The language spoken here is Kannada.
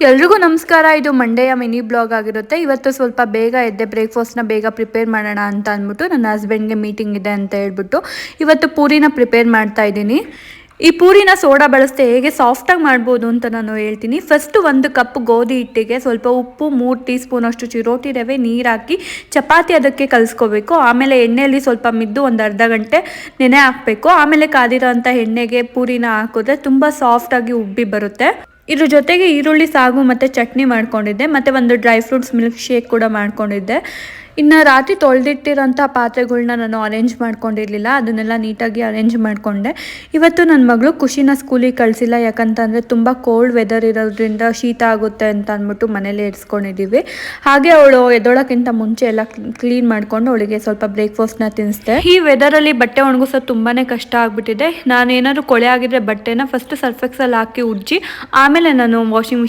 ಎಲ್ರಿಗೂ ನಮಸ್ಕಾರ. ಇದು ಮಂಡೆಯ ಮಿನಿ ಬ್ಲಾಗ್ ಆಗಿರುತ್ತೆ. ಇವತ್ತು ಸ್ವಲ್ಪ ಬೇಗ ಎದ್ದೆ, ಬ್ರೇಕ್ಫಾಸ್ಟ್ನ ಬೇಗ ಪ್ರಿಪೇರ್ ಮಾಡೋಣ ಅಂತ ಅಂದ್ಬಿಟ್ಟು ನನ್ನ ಹಸ್ಬೆಂಡ್ಗೆ ಮೀಟಿಂಗ್ ಇದೆ ಅಂತ ಹೇಳ್ಬಿಟ್ಟು ಇವತ್ತು ಪೂರಿನ ಪ್ರಿಪೇರ್ ಮಾಡ್ತಾ ಇದ್ದೀನಿ. ಈ ಪೂರಿನ ಸೋಡಾ ಬಳಸ್ದೆ ಹೇಗೆ ಸಾಫ್ಟಾಗಿ ಮಾಡ್ಬೋದು ಅಂತ ನಾನು ಹೇಳ್ತೀನಿ. ಫಸ್ಟ್ 1 ಕಪ್ ಗೋಧಿ ಹಿಟ್ಟಿಗೆ ಸ್ವಲ್ಪ ಉಪ್ಪು, 3 ಟೀ ಸ್ಪೂನ್ ಅಷ್ಟು ಚಿರೋಟಿ ರವೆ, ನೀರು ಹಾಕಿ ಚಪಾತಿ ಅದಕ್ಕೆ ಕಲಿಸ್ಕೋಬೇಕು. ಆಮೇಲೆ ಎಣ್ಣೆಯಲ್ಲಿ ಸ್ವಲ್ಪ ಮಿದ್ದು ಒಂದು ಅರ್ಧ ಗಂಟೆ ನೆನೆ ಹಾಕಬೇಕು. ಆಮೇಲೆ ಕಾದಿರೋ ಅಂಥ ಎಣ್ಣೆಗೆ ಪೂರಿನ ಹಾಕಿದ್ರೆ ತುಂಬ ಸಾಫ್ಟಾಗಿ ಉಬ್ಬಿ ಬರುತ್ತೆ. ಇದ್ರ ಜೊತೆಗೆ ಈರುಳ್ಳಿ ಸಾಗು ಮತ್ತು ಚಟ್ನಿ ಮಾಡ್ಕೊಂಡಿದ್ದೆ, ಮತ್ತು ಒಂದು ಡ್ರೈ ಫ್ರೂಟ್ಸ್ ಮಿಲ್ಕ್ ಶೇಕ್ ಕೂಡ ಮಾಡ್ಕೊಂಡಿದ್ದೆ. ಇನ್ನು ರಾತ್ರಿ ತೊಳೆದಿಟ್ಟಿರೋಂಥ ಪಾತ್ರೆಗಳ್ನ ನಾನು ಅರೇಂಜ್ ಮಾಡ್ಕೊಂಡಿರಲಿಲ್ಲ, ಅದನ್ನೆಲ್ಲ ನೀಟಾಗಿ ಅರೇಂಜ್ ಮಾಡಿಕೊಂಡೆ. ಇವತ್ತು ನನ್ನ ಮಗಳು ಖುಷಿನ ಸ್ಕೂಲಿಗೆ ಕಳಿಸಿಲ್ಲ, ಯಾಕಂತಂದರೆ ತುಂಬ ಕೋಲ್ಡ್ ವೆದರ್ ಇರೋದ್ರಿಂದ ಶೀತ ಆಗುತ್ತೆ ಅಂತ ಅಂದ್ಬಿಟ್ಟು ಮನೇಲಿ ಇರಿಸ್ಕೊಂಡಿದ್ದೀವಿ. ಹಾಗೆ ಅವಳು ಎದ್ದೋಳಕ್ಕಿಂತ ಮುಂಚೆ ಎಲ್ಲ ಕ್ಲೀನ್ ಮಾಡಿಕೊಂಡು ಅವಳಿಗೆ ಸ್ವಲ್ಪ ಬ್ರೇಕ್ಫಾಸ್ಟ್ನ ತಿನ್ನಿಸ್ದೆ. ಈ ವೆದರಲ್ಲಿ ಬಟ್ಟೆ ಒಣಗಿಸೋದು ತುಂಬಾ ಕಷ್ಟ ಆಗಿಬಿಟ್ಟಿದೆ. ನಾನೇನಾದ್ರು ಕೊಳೆ ಆಗಿದ್ರೆ ಬಟ್ಟೆನ ಫಸ್ಟ್ ಸರ್ಫೆಕ್ಸಲ್ಲಿ ಹಾಕಿ ಉಜ್ಜಿ ಆಮೇಲೆ ನಾನು ವಾಷಿಂಗ್